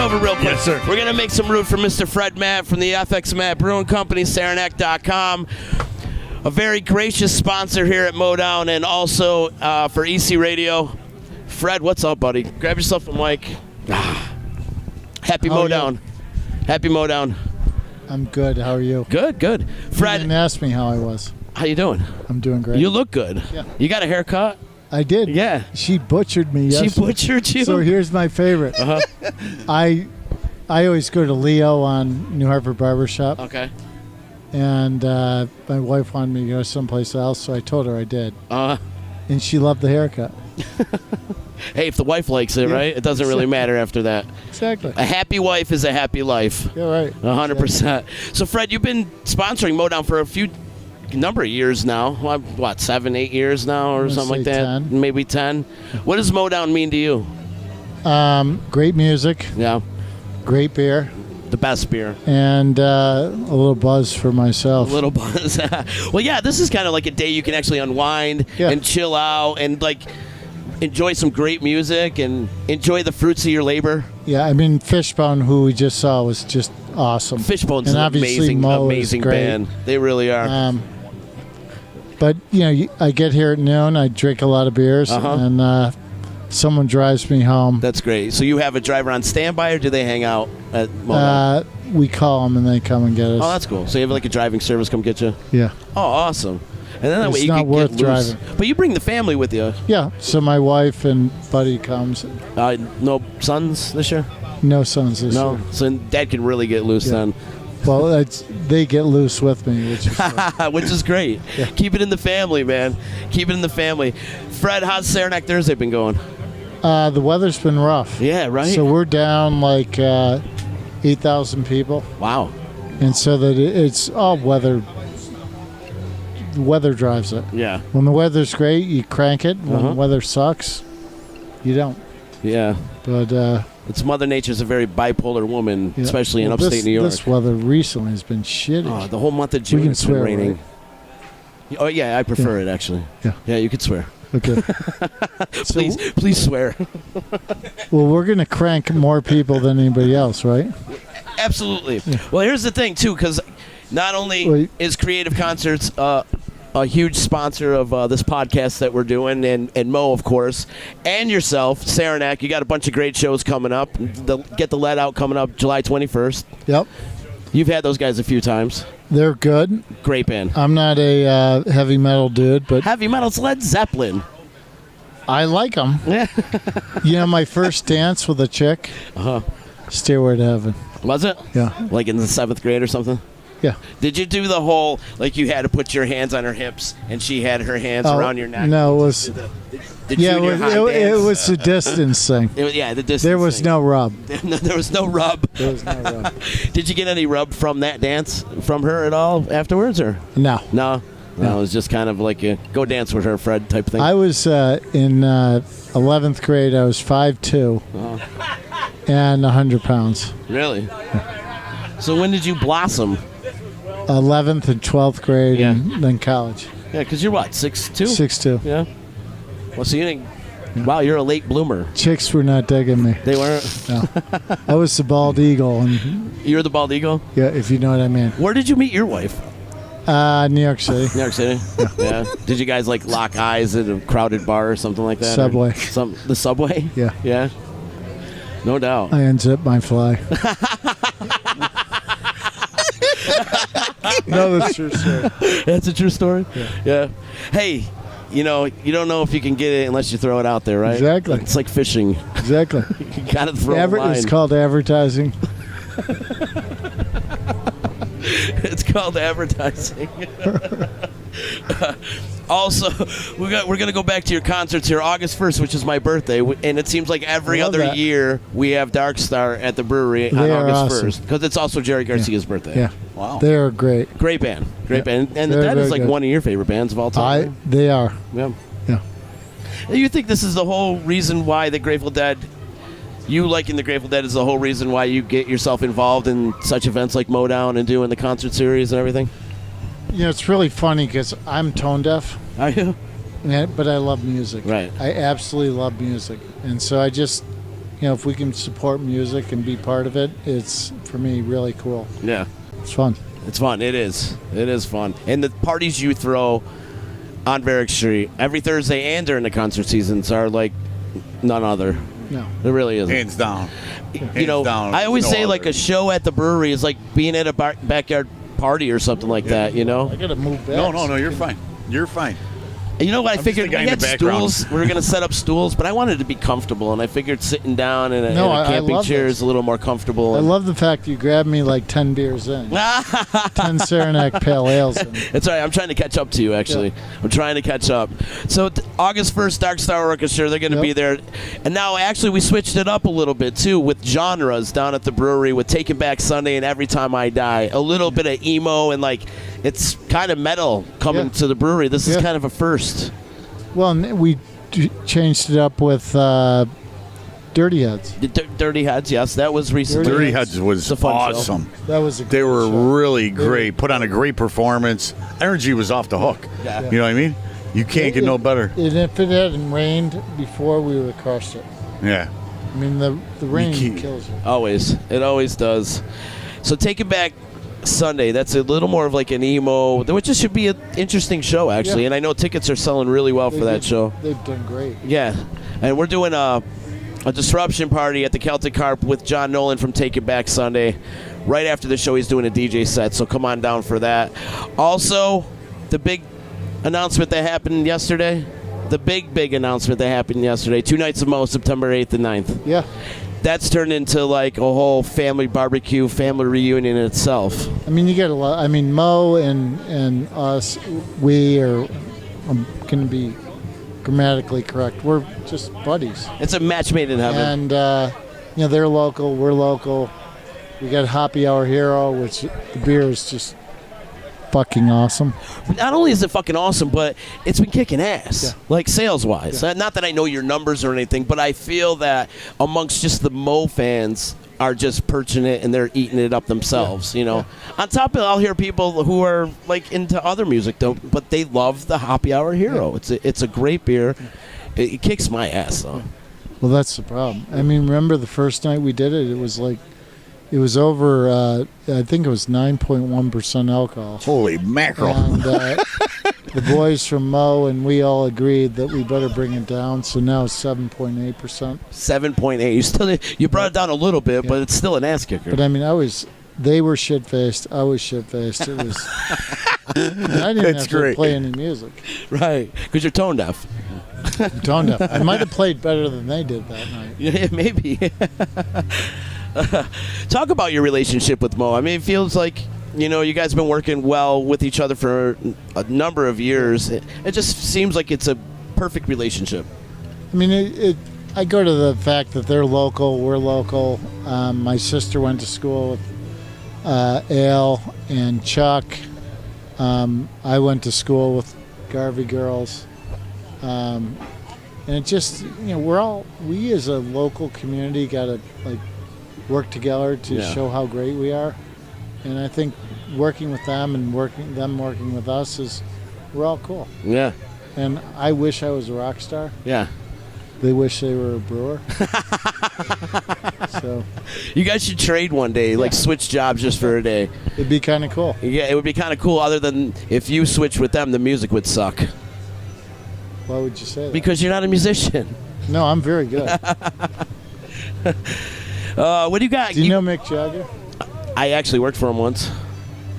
you over real quick. Yes, sir. We're going to make some room for Mr. Fred Matt from the FX Matt Brewing Company, Saranac.com. A very gracious sponsor here at MoeDown and also for EC Radio. Fred, what's up, buddy? Grab yourself a mic. Happy MoeDown. Happy MoeDown. I'm good. How are you? Good. Fred. You didn't ask me how I was. How you doing? I'm doing great. You look good. Yeah. You got a haircut? I did. Yeah. She butchered me yesterday. She butchered you? So here's my favorite. Uh-huh. I always go to Leo on New Hartford Barbershop. Okay. And my wife wanted me to go someplace else, so I told her I did. And she loved the haircut. Hey, if the wife likes it, right? It doesn't really matter after that. Exactly. A happy wife is a happy life. Yeah, right. 100%. So, Fred, you've been sponsoring MoeDown for a number of years now. What, 7, 8 years now or something like that? 10. Maybe 10. What does MoeDown mean to you? Great music. Yeah. Great beer. The best beer. And a little buzz for myself. A little buzz. Well, yeah, this is kind of like a day you can actually unwind and chill out and, like, enjoy some great music and enjoy the fruits of your labor. Yeah, I mean, Fishbone, who we just saw, was just awesome. Fishbone's an amazing band. They really are. But, I get here at noon, I drink a lot of beers, and someone drives me home. That's great. So you have a driver on standby, or do they hang out at MoeDown? We call them, and they come and get us. Oh, that's cool. So you have like a driving service come get you? Yeah. Oh, awesome. And then that way it's you not can worth get loose. driving. But you bring the family with you. Yeah. So my wife and buddy comes. No sons this year? No sons this year. So Dad can really get loose then. Well, they get loose with me, which is which is great. Yeah. Keep it in the family, man. Keep it in the family. Fred, how's Saranac Thursday been going? The weather's been rough. Yeah, right? So we're down like 8,000 people. Wow. And so that it's all weather. The weather drives it. Yeah. When the weather's great, you crank it. When the weather sucks, you don't. Yeah. But it's Mother Nature's a very bipolar woman, especially in upstate New York. This weather recently has been shitty. Oh, the whole month of June it's been raining. Right? Oh yeah, I prefer it actually. Yeah. Yeah, you could swear. Okay. Please swear. Well, we're gonna crank more people than anybody else, right? Absolutely. Yeah. Well, here's the thing too, because not only is Creative Concerts a huge sponsor of this podcast that we're doing, and Mo, of course, and yourself, Saranac. You got a bunch of great shows coming up. Get the Let Out coming up July 21st. Yep. You've had those guys a few times. They're good. Great band. I'm not a heavy metal dude, but heavy metal's Led Zeppelin. I like them. Yeah. My first dance with a chick. Stairway to Heaven. Was it? Yeah. Like in the 7th grade or something? Yeah. Did you do the whole, like you had to put your hands on her hips and she had her hands around your neck? No, it was... it was the distance thing. The distance There was no rub. There was no rub. There was no rub. Did you get any rub from that dance from her at all afterwards? Or No. No, it was just kind of like a go dance with her, Fred, type thing. I was in 11th grade. I was 5'2", and 100 pounds. Really? So when did you blossom? 11th and 12th grade, and then college. Yeah, because you're what, 6'2"? 6'2". Yeah. Well, so you didn't... Wow, you're a late bloomer. Chicks were not digging me. They weren't? No. I was the bald eagle. And you're the bald eagle? Yeah, if you know what I mean. Where did you meet your wife? New York City. New York City? Yeah. Did you guys, like, lock eyes at a crowded bar or something like that? Subway. The Subway? Yeah. Yeah? No doubt. I unzip my fly. No, that's a true story. That's a true story? Yeah. Hey, you don't know if you can get it unless you throw it out there, right? Exactly. It's like fishing. Exactly. You got to throw a line. It's called advertising. It's called advertising. Also, we're gonna go back to your concerts here, August 1st, which is my birthday, and it seems like every other year we have Dark Star at the brewery on August 1st because it's also Jerry Garcia's birthday. Yeah, wow, they are great. Great band, and the Dead is like one of your favorite bands of all time. They are. Yeah. Yeah. You think this is the whole reason why the Grateful Dead? You liking the Grateful Dead is the whole reason why you get yourself involved in such events like MoeDown and doing the concert series and everything? It's really funny because I'm tone deaf. Are you? But I love music. Right. I absolutely love music. And so I just, if we can support music and be part of it, it's, for me, really cool. Yeah. It's fun. It's fun. It is. It is fun. And the parties you throw on Varick Street every Thursday and during the concert seasons are like none other. No. It really isn't. Hands down. You know, I always say like a show at the brewery is like being at a backyard party or something like that, you know? I got to move back. No, you're fine. You're fine. You know what? I I'm figured just the guy we in the had background. stools. We were going to set up stools, but I wanted to be comfortable, and I figured sitting down in a camping love chair this. is a little more comfortable. I love the fact you grabbed me like 10 beers in. 10 Saranac Pale Ales in. It's all right. I'm trying to catch up to you, actually. Yeah. I'm trying to catch up. So August 1st, Dark Star Orchestra, they're going to be there. And now, actually, we switched it up a little bit, too, with genres down at the brewery with Taking Back Sunday and Every Time I Die. A little bit of emo and, like, it's kind of metal coming to the brewery. This is kind of a first. Well, and we changed it up with Dirty Heads. Dirty Heads, yes. That was recent. Dirty Heads was It's a fun awesome. That was a They great were show. really great. Put on a great performance. Energy was off the hook. Yeah. You know what I mean? You can't get no better. And if it hadn't rained before, we would have crushed it. Yeah. I mean, the rain can't- kills you. Always. It always does. So Taking Back Sunday, that's a little more of like an emo, which just should be an interesting show, actually. Yeah. And I know tickets are selling really well for that show. They've done great. Yeah. And we're doing a disruption party at the Celtic Harp with John Nolan from Take It Back Sunday. Right after the show, he's doing a DJ set, so come on down for that. Also, the big announcement that happened yesterday. The big announcement that happened yesterday. 2 nights of Mo, September 8th and 9th. Yeah. That's turned into like a whole family barbecue, family reunion in itself. I mean, you get a lot. I mean, Mo and us, we are going to be grammatically correct. We're just buddies. It's a match made in heaven. And, they're local. We're local. We got Happy Hour Hero, which the beer is just fucking awesome. Not only is it fucking awesome, but it's been kicking ass, Yeah. like sales-wise. Not that I know your numbers or anything, but I feel that amongst just the Mo fans are just perching it and they're eating it up themselves, you know. On top of it, I'll hear people who are like into other music, though, but they love the Happy Hour Hero. It's a great beer. It kicks my ass, though. Well, that's the problem. I mean, remember the first night we did it? It was over, I think it was 9.1% alcohol. Holy mackerel. And the boys from Mo and we all agreed that we better bring it down, so now it's 7.8%. 7.8. You brought it down a little bit, but it's still an ass kicker. But I mean, they were shit-faced, I was shit-faced. It was, I didn't have to play any music. Right, because you're tone deaf. Tone deaf. I might have played better than they did that night. Yeah, maybe. Talk about your relationship with Mo. I mean, it feels like, you guys have been working well with each other for a number of years. It just seems like it's a perfect relationship. I mean, I go to the fact that they're local, we're local. My sister went to school with Al and Chuck. I went to school with Garvey girls. And it just, we as a local community got to work together to show how great we are. And I think working with them and them working with us we're all cool. Yeah. And I wish I was a rock star. Yeah. They wish they were a brewer. So you guys should trade one day, like switch jobs just for a day. It'd be kind of cool. Yeah, it would be kind of cool. Other than if you switched with them, the music would suck. Why would you say that? Because you're not a musician. No, I'm very good. What do you got? Do you know Mick Jagger? I actually worked for him once.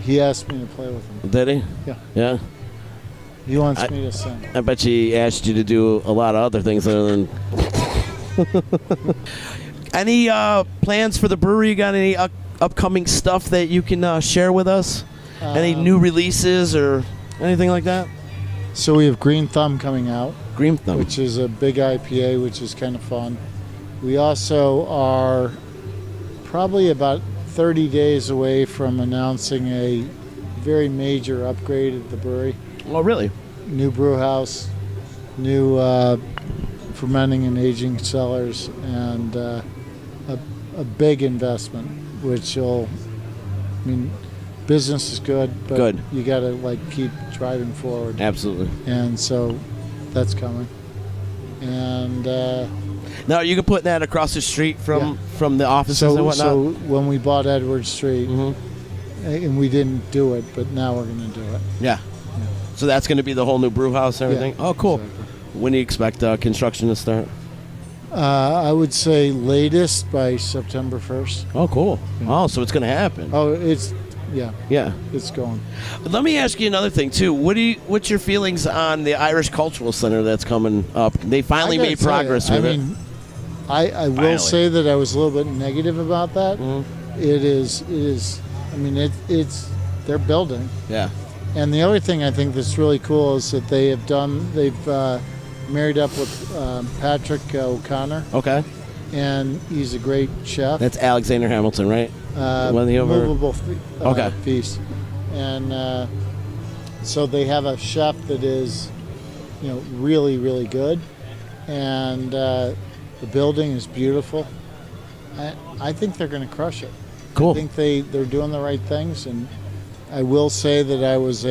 He asked me to play with him. Did he? Yeah. Yeah. He wants me to sing. I bet he asked you to do a lot of other things other than. Any plans for the brewery? You got any upcoming stuff that you can share with us? Any new releases or anything like that? So we have Green Thumb coming out. Green Thumb. Which is a big IPA, which is kind of fun. We also are probably about 30 days away from announcing a very major upgrade at the brewery. Oh, really? New brew house, new fermenting and aging cellars, and a big investment, which will, business is good, but you got to keep driving forward. Absolutely. And so that's coming. And Now, you can put that across the street from the offices and whatnot? So when we bought Edward Street, and we didn't do it, but now we're going to do it. Yeah. So that's going to be the whole new brew house and everything? Yeah, Oh, cool. exactly. When do you expect construction to start? I would say latest by September 1st. Oh, cool. Oh, so it's going to happen. Oh, Yeah. it's going. Let me ask you another thing too. What's your feelings on the Irish Cultural Center that's coming up? They finally I gotta made tell progress you, with I it. mean, I will Finally. say that I was a little bit negative about that. It is. I mean, it's they're building. Yeah. And the other thing I think that's really cool is that they've married up with Patrick O'Connor, Okay. and he's a great chef. That's Alexander Hamilton, right? One of the over- movable Okay. feast, and so they have a chef that is, really really good, and the building is beautiful. I think they're going to crush it. Cool. I think they're doing the right things, and I will say that I was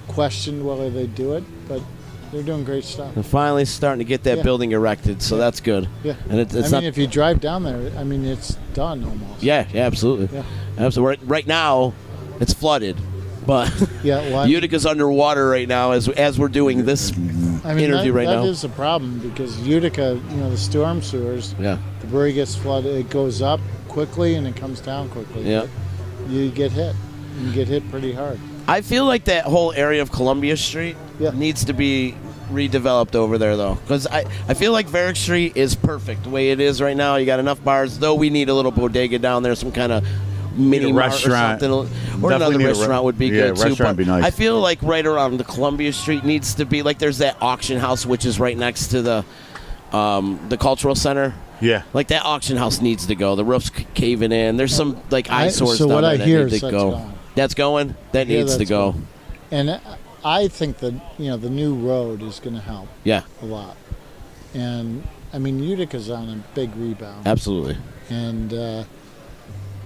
questioned whether they do it, but they're doing great stuff. They're finally starting to get that Yeah. building erected, so that's good. Yeah, And it's I not. mean, if you drive down there, I mean, it's done almost. Yeah, absolutely. Yeah. Absolutely. Right now, it's flooded, but Yeah, well, Utica's underwater right now as we're doing this I mean, interview right now. That is a problem because Utica, the storm sewers, Yeah. the brewery gets flooded. It goes up quickly and it comes down quickly. Yeah. You get hit. You get hit pretty hard. I feel like that whole area of Columbia Street Yeah. needs to be redeveloped over there, though, because I feel like Varick Street is perfect the way it is right now. You got enough bars, though we need a little bodega down there, some kind of mini mart restaurant. or something, or Definitely another need a restaurant would be yeah, good too. restaurant But would be nice. I feel like right around the Columbia Street needs to be like there's that auction house which is right next to the cultural center. Yeah. Like that auction house needs to go. The roof's caving in. There's some like eyesores so down what there I that hear need is to that's go. gone. That's going. That Yeah, needs to that's go. gone. And I think that the new road is going to help Yeah, a lot. And I mean, Utica's on a big rebound, absolutely. and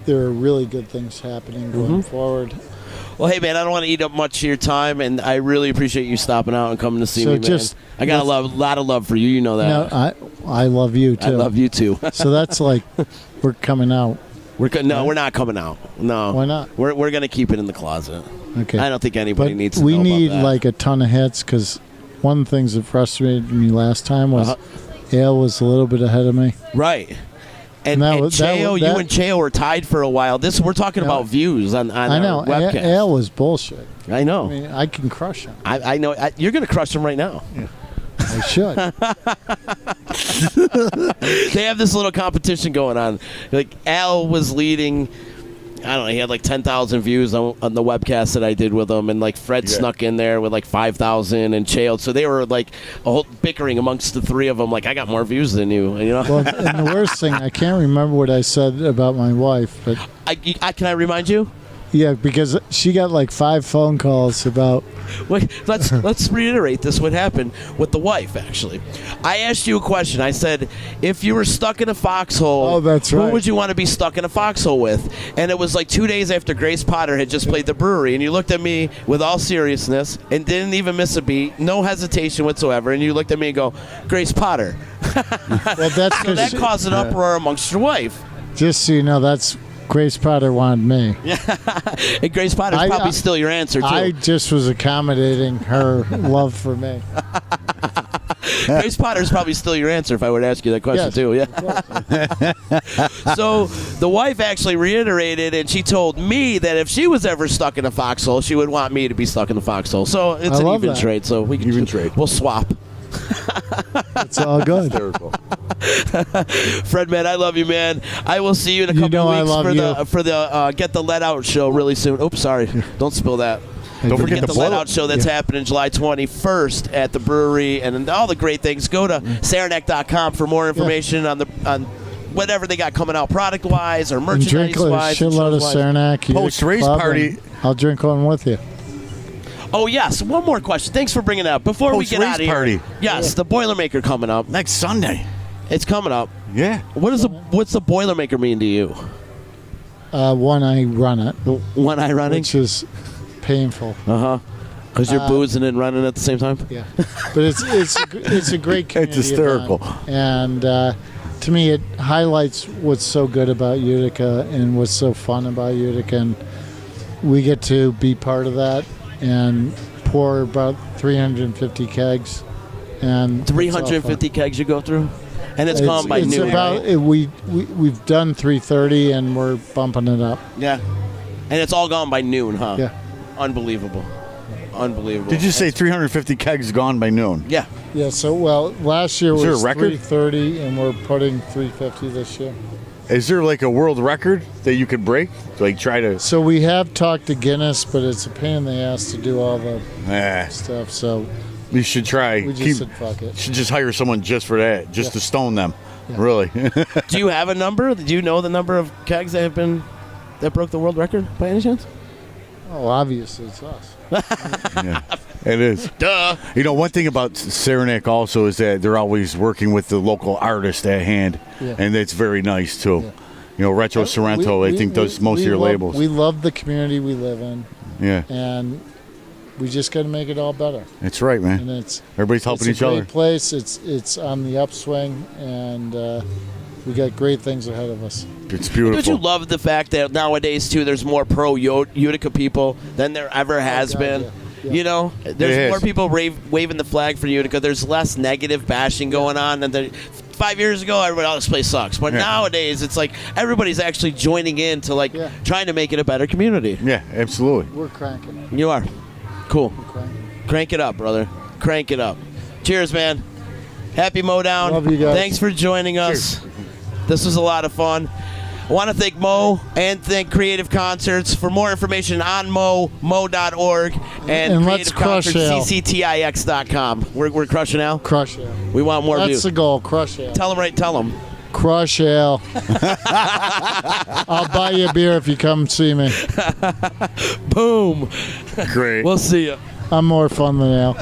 there are really good things happening going forward. Well, hey man, I don't want to eat up much of your time, and I really appreciate you stopping out and coming to see So me, man. just- I got a lot of love for you. You know that. No, I love you too. I love you too. So that's like we're coming out. We're not coming out. No. Why not? We're gonna keep it in the closet. Okay. I don't think anybody But needs to we know need about that. like a ton of hits because one of the things that frustrated me last time was Ale was a little bit ahead of me. Right. And that was- that Cheo, was- you that- and Cheo were tied for a while. We're talking about views on I know. our webcast. Ale was bullshit. I know. I mean, I can crush him. I know. You're gonna crush him right now. I should. They have this little competition going on. Like Al was leading. I don't know. He had like 10,000 views on the webcast that I did with him, and like Fred snuck in there with like 5,000 and Chale. So they were like bickering amongst the three of them. Like, I got more views than you. Well, and the worst thing, I can't remember what I said about my wife, but Can I remind you? yeah, because she got like 5 phone calls about. Wait, let's reiterate this. What happened with the wife? Actually, I asked you a question. I said, if you were stuck in a foxhole, Oh, that's who right. would you want to be stuck in a foxhole with? And it was like 2 days after Grace Potter had just played the brewery, and you looked at me with all seriousness and didn't even miss a beat, no hesitation whatsoever, and you looked at me and go, Grace Potter. Well, that's So that because caused an uproar amongst your wife. just so you know, that's Grace Potter wanted me. And Grace Potter's I- probably still your answer too. I just was accommodating her love for me. Grace Potter's probably still your answer if I were to ask you that question Yes, too. Yeah. So the wife actually reiterated, and she told me that if she was ever stuck in a foxhole, she would want me to be stuck in the foxhole. So it's I an love even that. trade. So we can Even trade. We'll swap. It's all good. Hysterical. Fred, man, I love you, man. I will see you in a couple know I weeks love for the you. Get the Let Out show really soon. Oops, sorry. Don't spill that. Don't For forget Get the the Let boil- Out show that's happening July 21st at the brewery, and all the great things. Go to Saranac.com for more information on whatever they got coming out product wise or And drink merchandise a wise. shitload of Saranac. Utica Post-race Club, party. and I'll drink one with you. Oh yes, one more question. Thanks for bringing it up. Before we get Post-race out of here, party. yes, the Boilermaker coming up. Next Sunday. It's coming up. Yeah. What's the Boilermaker mean to you? One, I run it, One eye running. which is painful. Because you're boozing and running at the same time? Yeah, but it's a great community It's hysterical. event. And to me, it highlights what's so good about Utica and what's so fun about Utica. And we get to be part of that and pour about 350 kegs. And 350 kegs you go through? And it's gone by noon, about, right? We've done 330 and we're bumping it up. Yeah. And it's all gone by noon, huh? Yeah. Unbelievable. Unbelievable. Did you say 350 kegs gone by noon? Yeah. Yeah, so, last year Is there was a record? 330 and we're putting 350 this year. Is there like a world record that you could break? Like try to. So we have talked to Guinness, but it's a pain in the ass to do all the Eh, stuff. So you should try. we just said fuck it. Should just hire someone just for that, just Yeah. to stone them. Yeah. Really. Do you have a number? Do you know the number of kegs that broke the world record by any chance? Oh, obviously it's us. Yeah, it is. Duh. You know, one thing about Saranac also is that they're always working with the local artist at hand, Yeah. and it's very nice too. Yeah. You know, Retro Sorrento, I think, does most of your labels. We love the community we live in, Yeah, and we just got to make it all better. that's right, man. And it's Everybody's helping it's each a great other. place. It's on the upswing, and we got great things ahead of us. It's Don't you beautiful. love the fact that nowadays, too, there's more pro-Utica people than there ever has God, been? yeah. Yeah. You know? It There's is. more people waving the flag for Utica. There's less negative bashing going on. And 5 years ago, everybody, oh, this place sucks. But Yeah. nowadays, it's like everybody's actually joining in to, like, Yeah. trying to make it a better community. Yeah, absolutely. We're cranking it. You are. Cool. We're cranking it. Crank it up, brother. Crank it up. Cheers, man. Happy MoeDown. Love you guys. Thanks for joining us. This was a lot of fun. I want to thank Mo and thank Creative Concerts. For more information on mo.org, and let's Creative crush Concerts, Al. cctix.com. We're crushing Al. Crush it. We want more That's views. the goal. Crush it. Tell them. Crush ale. I'll buy you a beer if you come see me. Boom. Great. We'll see you. I'm more fun than ale.